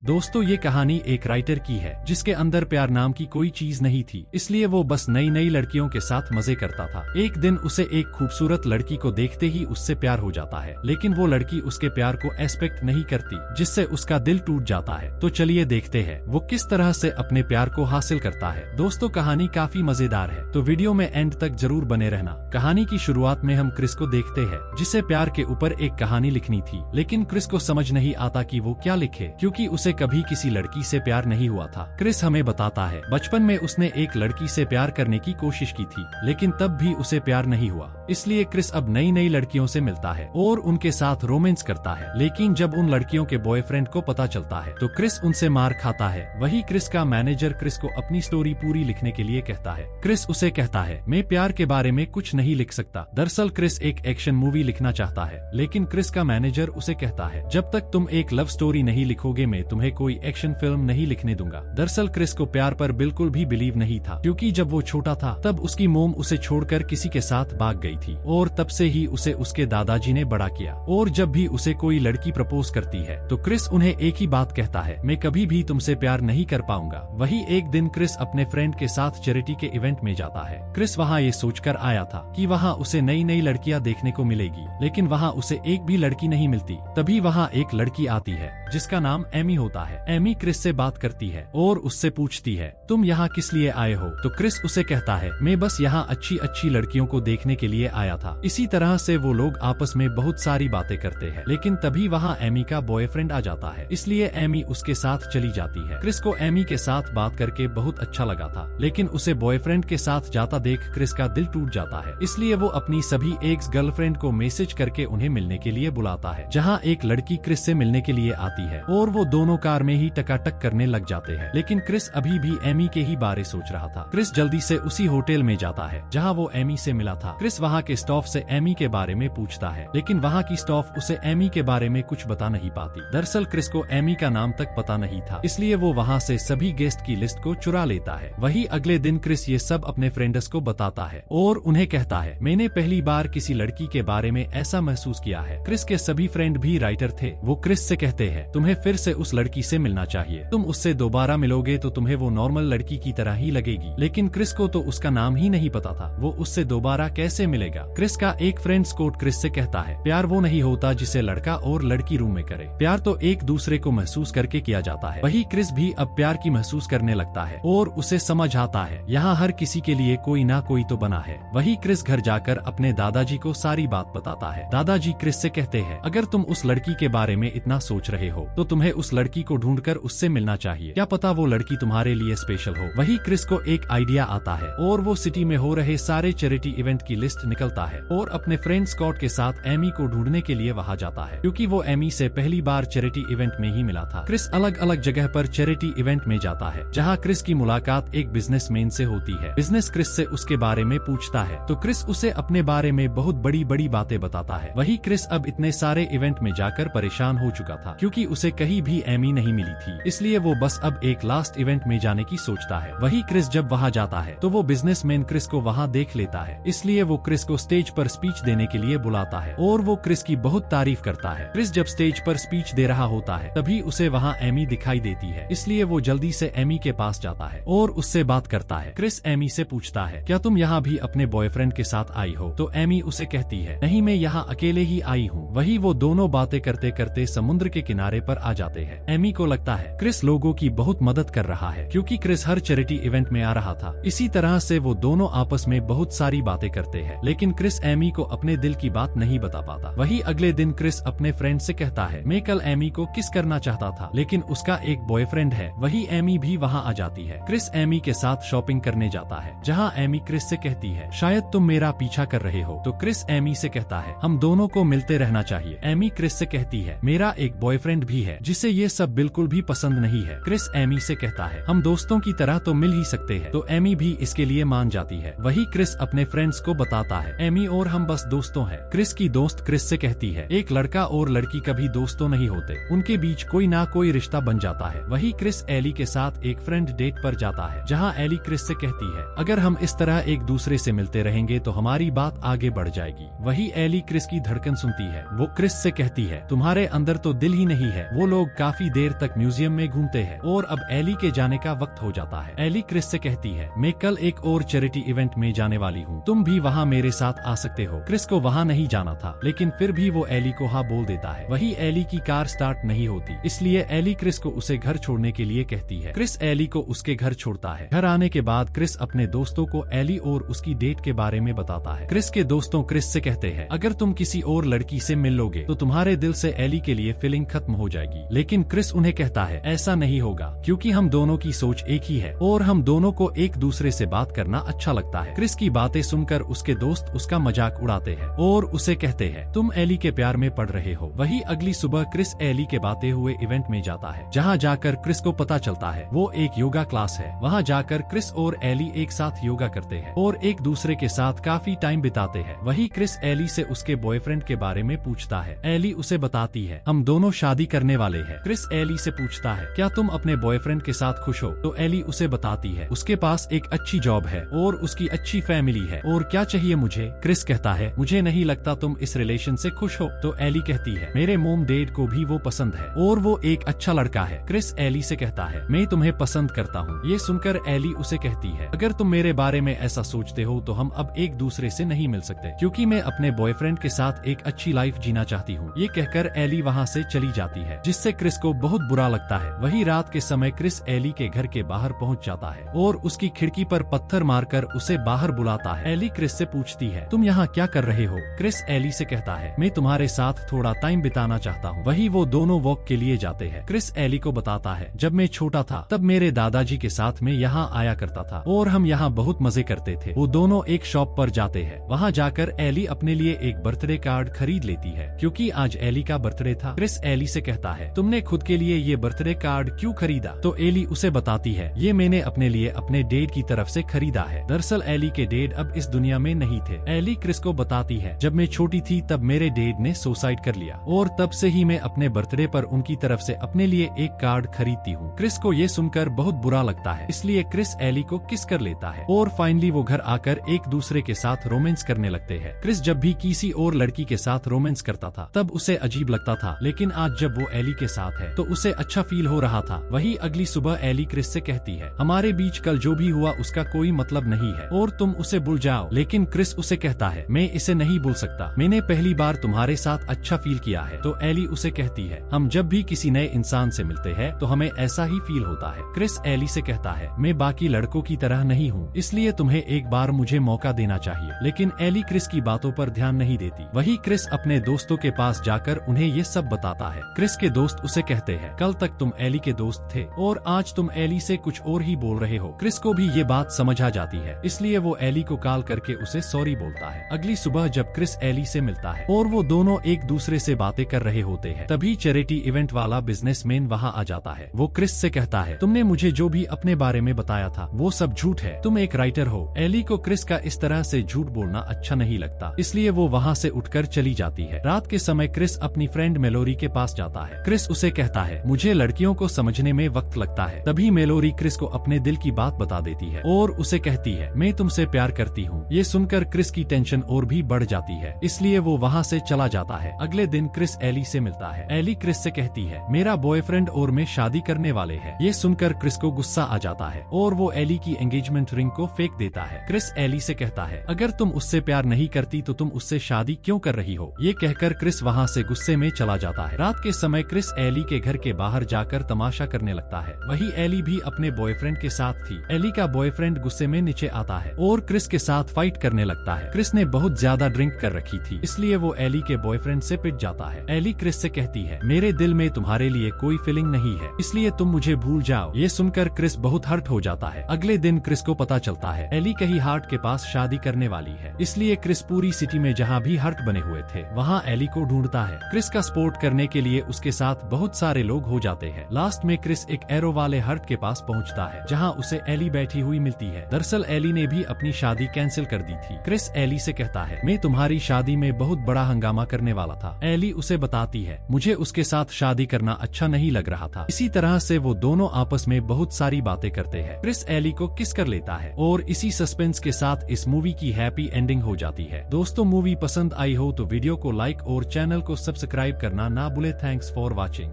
दोस्तों ये कहानी एक राइटर की है जिसके अंदर प्यार नाम की कोई चीज नहीं थी, इसलिए वो बस नई नई लड़कियों के साथ मजे करता था। एक दिन उसे एक खूबसूरत लड़की को देखते ही उससे प्यार हो जाता है, लेकिन वो लड़की उसके प्यार को एक्सपेक्ट नहीं करती, जिससे उसका दिल टूट जाता है। तो चलिए देखते हैं वो किस तरह से अपने प्यार को हासिल करता है। दोस्तों कहानी काफी मजेदार है, तो वीडियो में एंड तक जरूर बने रहना। कहानी की शुरुआत में हम क्रिस को देखते हैं, जिसे प्यार के ऊपर एक कहानी लिखनी थी, लेकिन क्रिस को समझ नहीं आता कि वो क्या लिखे, क्योंकि उसे कभी किसी लड़की से प्यार नहीं हुआ था। क्रिस हमें बताता है बचपन में उसने एक लड़की से प्यार करने की कोशिश की थी, लेकिन तब भी उसे प्यार नहीं हुआ। इसलिए क्रिस अब नई नई लड़कियों से मिलता है और उनके साथ रोमांस करता है, लेकिन जब उन लड़कियों के बॉयफ्रेंड को पता चलता है तो क्रिस उनसे मार खाता है। वही क्रिस का मैनेजर क्रिस को अपनी स्टोरी पूरी लिखने के लिए कहता है। क्रिस उसे कहता है मैं प्यार के बारे में कुछ नहीं लिख सकता। दरअसल क्रिस एक एक्शन मूवी लिखना चाहता है, लेकिन क्रिस का मैनेजर उसे कहता है जब तक तुम एक लव स्टोरी नहीं लिखोगे मैं तुम्हें कोई एक्शन फिल्म नहीं लिखने दूंगा। दरअसल क्रिस को प्यार पर बिल्कुल भी बिलीव नहीं था, क्योंकि जब वो छोटा था तब उसकी मोम उसे छोड़कर किसी के साथ भाग गई थी और तब से ही उसे उसके दादाजी ने बड़ा किया। और जब भी उसे कोई लड़की प्रपोज करती है तो क्रिस उन्हें एक ही बात कहता है मैं कभी भी तुमसे प्यार नहीं कर पाऊंगा। वही एक दिन क्रिस अपने फ्रेंड के साथ चैरिटी के इवेंट में जाता है। क्रिस वहाँ ये सोचकर आया था कि वहाँ उसे नई नई लड़कियाँ देखने को मिलेगी, लेकिन वहाँ उसे एक भी लड़की नहीं मिलती। तभी वहाँ एक लड़की आती है जिसका नाम एमी होता है। एमी क्रिस से बात करती है और उससे पूछती है तुम यहाँ किस लिए आए हो। तो क्रिस उसे कहता है मैं बस यहाँ अच्छी अच्छी लड़कियों को देखने के लिए आया था। इसी तरह से वो लोग आपस में बहुत सारी बातें करते हैं, लेकिन तभी वहाँ एमी का बॉयफ्रेंड आ जाता है, इसलिए एमी उसके साथ चली जाती है। क्रिस को एमी के साथ बात करके बहुत अच्छा लगा था, लेकिन उसे बॉयफ्रेंड के साथ जाता देख क्रिस का दिल टूट जाता है। इसलिए वो अपनी सभी एक्स गर्लफ्रेंड को मैसेज करके उन्हें मिलने के लिए बुलाता है, जहाँ एक लड़की क्रिस से मिलने के लिए आती है और वो दोनों कार में ही टकाटक करने लग जाते हैं। लेकिन क्रिस अभी भी एमी के ही बारे सोच रहा था। क्रिस जल्दी से उसी होटल में जाता है जहाँ वो एमी से मिला था। क्रिस वहाँ के स्टाफ से एमी के बारे में पूछता है, लेकिन वहाँ की स्टाफ उसे एमी के बारे में कुछ बता नहीं पाती। दरअसल क्रिस को एमी का नाम तक पता नहीं था, इसलिए वो वहाँ से सभी गेस्ट की लिस्ट को चुरा लेता है। वही अगले दिन क्रिस ये सब अपने फ्रेंड्स को बताता है और उन्हें कहता है मैंने पहली बार किसी लड़की के बारे में ऐसा महसूस किया है। क्रिस के सभी फ्रेंड भी राइटर थे। वो क्रिस से कहते हैं तुम्हें फिर से उस लड़की से मिलना चाहिए, तुम उससे दोबारा मिलोगे तो तुम्हें वो नॉर्मल लड़की की तरह ही लगेगी। लेकिन क्रिस को तो उसका नाम ही नहीं पता था, वो उससे दोबारा कैसे मिलेगा। क्रिस का एक फ्रेंड स्कॉट क्रिस से कहता है प्यार वो नहीं होता जिसे लड़का और लड़की रूम में करे, प्यार तो एक दूसरे को महसूस करके किया जाता है। वही क्रिस भी अब प्यार की महसूस करने लगता है और उसे समझ आता है यहाँ हर किसी के लिए कोई ना कोई तो बना है। वही क्रिस घर जाकर अपने दादाजी को सारी बात बताता है। दादाजी क्रिस से कहते हैं अगर तुम उस लड़की के बारे में इतना सोच रहे हो तो तुम्हें उस लड़की को ढूंढकर उससे मिलना चाहिए, क्या पता वो लड़की तुम्हारे लिए स्पेशल हो। वही क्रिस को एक आइडिया आता है और वो सिटी में हो रहे सारे चैरिटी इवेंट की लिस्ट निकलता है और अपने फ्रेंड स्कॉट के साथ एमी को ढूंढने के लिए वहाँ जाता है, क्योंकि वो एमी से पहली बार चैरिटी इवेंट में ही मिला था। क्रिस अलग अलग जगह पर चैरिटी इवेंट में जाता है, जहाँ क्रिस की मुलाकात एक बिजनेसमैन से होती है। बिजनेस क्रिस से उसके बारे में पूछता है तो क्रिस उसे अपने बारे में बहुत बड़ी बड़ी बातें बताता है। वही क्रिस अब इतने सारे इवेंट में जाकर परेशान हो चुका था, क्योंकि उसे कहीं भी एमी नहीं मिली थी, इसलिए वो बस अब एक लास्ट इवेंट में जाने की सोचता है। वही क्रिस जब वहाँ जाता है तो वो बिजनेसमैन क्रिस को वहाँ देख लेता है, इसलिए वो क्रिस को स्टेज पर स्पीच देने के लिए बुलाता है और वो क्रिस की बहुत तारीफ करता है। क्रिस जब स्टेज पर स्पीच दे रहा होता है तभी उसे वहाँ एमी दिखाई देती है, इसलिए वो जल्दी से एमी के पास जाता है और उससे बात करता है। क्रिस एमी से पूछता है क्या तुम यहाँ भी अपने बॉयफ्रेंड के साथ आई हो। तो एमी उसे कहती है नहीं मैं यहाँ अकेले ही आई हूँ। वही वो दोनों बातें करते करते समुद्र के किनारे पर आ जाते हैं। एमी को लगता है क्रिस लोगों की बहुत मदद कर रहा है, क्योंकि क्रिस हर चैरिटी इवेंट में आ रहा था। इसी तरह से वो दोनों आपस में बहुत सारी बातें करते हैं, लेकिन क्रिस एमी को अपने दिल की बात नहीं बता पाता। वही अगले दिन क्रिस अपने फ्रेंड से कहता है मैं कल एमी को किस करना चाहता था, लेकिन उसका एक बॉयफ्रेंड है। वही एमी भी वहाँ आ जाती है। क्रिस एमी के साथ शॉपिंग करने जाता है, जहाँ एमी क्रिस से कहती है शायद तुम मेरा पीछा कर रहे हो। तो क्रिस एमी से कहता है हम दोनों को मिलते रहना चाहिए। एमी क्रिस से कहती है मेरा एक बॉयफ्रेंड भी है जिसे ये सब बिल्कुल भी पसंद नहीं है। क्रिस एमी से कहता है हम दोस्तों की तरह तो मिल ही सकते हैं। तो एमी भी इसके लिए मान जाती है। वही क्रिस अपने फ्रेंड्स को बताता है एमी और हम बस दोस्तों हैं। क्रिस की दोस्त क्रिस से कहती है एक लड़का और लड़की कभी दोस्तों नहीं होते, उनके बीच कोई ना कोई रिश्ता बन जाता है। वही क्रिस एली के साथ एक फ्रेंड डेट पर जाता है, जहाँ एली क्रिस से कहती है अगर हम इस तरह एक दूसरे से मिलते रहेंगे तो हमारी बात आगे बढ़ जाएगी। वही एली क्रिस की धड़कन सुनती है। वो क्रिस से कहती है तुम्हारे अंदर तो दिल ही नहीं है। वो लोग काफी देर तक म्यूजियम में घूमते हैं और अब एली के जाने का वक्त हो जाता है। एली क्रिस से कहती है, मैं कल एक और चैरिटी इवेंट में जाने वाली हूँ, तुम भी वहाँ मेरे साथ आ सकते हो। क्रिस को वहाँ नहीं जाना था, लेकिन फिर भी वो एली को हाँ बोल देता है। वही एली की कार स्टार्ट नहीं होती, इसलिए एली क्रिस को उसे घर छोड़ने के लिए कहती है। क्रिस एली को उसके घर छोड़ता है। घर आने के बाद क्रिस अपने दोस्तों को एली और उसकी डेट के बारे में बताता है। क्रिस के दोस्तों क्रिस से कहते हैं, अगर तुम किसी और लड़की से मिल लोगे तो तुम्हारे दिल से एली के लिए फीलिंग खत्म हो जाएगी। लेकिन क्रिस उन्हें कहता है, ऐसा नहीं होगा, क्योंकि हम दोनों की सोच एक ही है और हम दोनों को एक दूसरे से बात करना अच्छा लगता है। क्रिस की बातें सुनकर उसके दोस्त उसका मजाक उड़ाते हैं और उसे कहते हैं, तुम एली के प्यार में पड़ रहे हो। वही अगली सुबह क्रिस एली के बातें हुए इवेंट में जाता है, जहाँ जाकर क्रिस को पता चलता है वो एक योगा क्लास है। वहाँ जाकर क्रिस और एली एक साथ योगा करते हैं और एक दूसरे के साथ काफी टाइम बिताते हैं। वही क्रिस एली से उसके बॉयफ्रेंड के बारे में पूछता है। एली उसे बताती है, हम दोनों शादी करने वाले हैं। क्रिस एली से पूछता है, क्या तुम अपने बॉयफ्रेंड के साथ खुश हो? तो एली उसे बताती है, उसके पास एक अच्छी जॉब है और उसकी अच्छी फैमिली है, और क्या चाहिए मुझे? क्रिस कहता है, मुझे नहीं लगता तुम इस रिलेशन से खुश हो। तो एली कहती है, मेरे मोम डैड को भी वो पसंद है और वो एक अच्छा लड़का है। क्रिस एली से कहता है, मैं तुम्हें पसंद करता हूँ। ये सुनकर एली उसे कहती है, अगर तुम मेरे बारे में ऐसा सोचते हो तो हम अब एक दूसरे से नहीं मिल सकते, क्योंकि मैं अपने बॉयफ्रेंड के साथ एक अच्छी लाइफ जीना चाहती हूँ। ये कहकर एली वहाँ से चली जाती है, जिससे क्रिस को बहुत बुरा लगता है। वही रात के समय क्रिस एली के घर के बाहर पहुँच जाता है और उसकी खिड़की पर पत्थर मारकर उसे बाहर बुलाता है। एली क्रिस से पूछती है, तुम यहाँ क्या कर रहे हो? क्रिस एली से कहता है, मैं तुम्हारे साथ थोड़ा टाइम बिताना चाहता हूँ। वही वो दोनों वॉक के लिए जाते हैं। क्रिस एली को बताता है, जब मैं छोटा था तब मेरे दादाजी के साथ में यहाँ आया करता था और हम यहाँ बहुत मजे करते थे। वो दोनों एक शॉप पर जाते हैं। वहाँ जाकर एली अपने लिए एक बर्थडे कार्ड खरीद लेती है, क्योंकि आज एली का बर्थडे था। क्रिस एली से कहता है, तुमने खुद के लिए ये बर्थडे कार्ड क्यों खरीदा? तो एली उसे बताती है, ये मैंने अपने लिए अपने डैड की तरफ से खरीदा है। दरअसल एली के डैड अब इस दुनिया में नहीं थे। एली क्रिस को बताती है, जब मैं छोटी थी तब मेरे डैड ने सुसाइड कर लिया और तब से ही मैं अपने बर्थडे पर उनकी तरफ से अपने लिए एक कार्ड खरीदती हूँ। क्रिस को ये सुनकर बहुत बुरा लगता है, इसलिए क्रिस एली को किस कर लेता है और फाइनली वो घर आकर एक दूसरे के साथ रोमांस करने लगते हैं। क्रिस जब भी किसी और लड़की के साथ रोमांस करता था तब उसे अजीब लगता था, लेकिन आज जब वो एली के साथ है तो उसे अच्छा फील हो रहा था। वही अगली सुबह एली क्रिस से कहती है, हमारे बीच कल जो भी हुआ उसका कोई मतलब नहीं है और तुम उसे भूल जाओ। लेकिन क्रिस उसे कहता है, मैं इसे नहीं भूल सकता, मैंने पहली बार तुम्हारे साथ अच्छा फील किया है। तो एली उसे कहती है, हम जब भी किसी नए इंसान से मिलते हैं तो हमें ऐसा ही फील होता है। क्रिस एली से कहता है, मैं बाकी लड़कों की तरह नहीं हूँ, इसलिए तुम्हें एक बार मुझे मौका देना चाहिए। लेकिन एली क्रिस की बातों पर ध्यान नहीं देती। वही क्रिस अपने दोस्तों के पास जाकर उन्हें ये सब बताता है। क्रिस के दोस्त उसे कहते हैं, कल तक तुम एली के दोस्त थे और आज तुम एली से कुछ और ही बोल रहे हो। क्रिस को भी ये बात समझ आ जाती है, इसलिए वो एली को कॉल करके उसे सॉरी बोलता है। अगली सुबह जब क्रिस एली से मिलता है और वो दोनों एक दूसरे से बातें कर रहे होते हैं, तभी चैरिटी इवेंट वाला बिजनेसमैन वहाँ आ जाता है। वो क्रिस से कहता है, तुमने मुझे जो भी अपने बारे में बताया था वो सब झूठ है, तुम एक राइटर हो। एली को क्रिस का इस तरह से झूठ बोलना अच्छा नहीं लगता, इसलिए वो वहाँ से उठकर चली जाती है। रात के समय क्रिस अपनी फ्रेंड मेलोरी के पास जाता है। क्रिस उसे कहता है, मुझे लड़कियों को समझने में वक्त लगता है। तभी मेलोरी क्रिस को अपने दिल की बात बता देती है और उसे कहती है, मैं तुमसे प्यार करती हूँ। ये सुनकर क्रिस की टेंशन और भी बढ़ जाती है, इसलिए वो वहाँ से चला जाता है। अगले दिन क्रिस एली से मिलता है। एली क्रिस से कहती है, मेरा बॉयफ्रेंड और मैं शादी करने वाले हैं। ये सुनकर क्रिस को गुस्सा आ जाता है और वो एली की एंगेजमेंट रिंग को फेंक देता है। क्रिस एली से कहता है, अगर तुम उससे प्यार नहीं करती तो तुम उससे शादी क्यों कर रही हो? ये कहकर क्रिस वहाँ से गुस्से में चला जाता है। रात के समय क्रिस एली के घर के बाहर जाकर तमाशा करने लगता है। वही एली भी अपने बॉयफ्रेंड के साथ थी। एली का बॉयफ्रेंड गुस्से में नीचे आता है और क्रिस के साथ फाइट करने लगता है। क्रिस ने बहुत ज्यादा ड्रिंक कर रखी थी, इसलिए वो एली के बॉयफ्रेंड से पिट जाता है। एली क्रिस से कहती है, मेरे दिल में तुम्हारे लिए कोई फीलिंग नहीं है, इसलिए तुम मुझे भूल जाओ। ये सुनकर क्रिस बहुत हर्ट हो जाता है। अगले दिन क्रिस को पता चलता है एली कहीं हार्ट के पास शादी करने वाली है, इसलिए क्रिस पूरी सिटी में जहाँ भी हर्ट बने हुए थे वहाँ एली को ढूंढता है। क्रिस का सपोर्ट करने के लिए उसके साथ बहुत सारे लोग हो जाते हैं। लास्ट में क्रिस एक एरो वाले हर्ट के पास पहुँचता है, जहाँ उसे एली बैठी हुई मिलती है। दरअसल एली ने भी अपनी शादी कैंसिल कर दी थी। क्रिस एली से कहता है, मैं तुम्हारी शादी में बहुत बड़ा हंगामा करने वाला था। एली उसे बताती है, मुझे उसके साथ शादी करना अच्छा नहीं लग रहा था। इसी तरह से वो दोनों आपस में बहुत सारी बातें करते हैं। क्रिस एली को किस कर लेता है और इसी सस्पेंस के साथ इस मूवी की हैप्पी एंडिंग हो जाती है। दोस्तों, मूवी पसंद आई हो तो वीडियो को लाइक और चैनल को सब्सक्राइब करना ना भूले। Thanks for watching.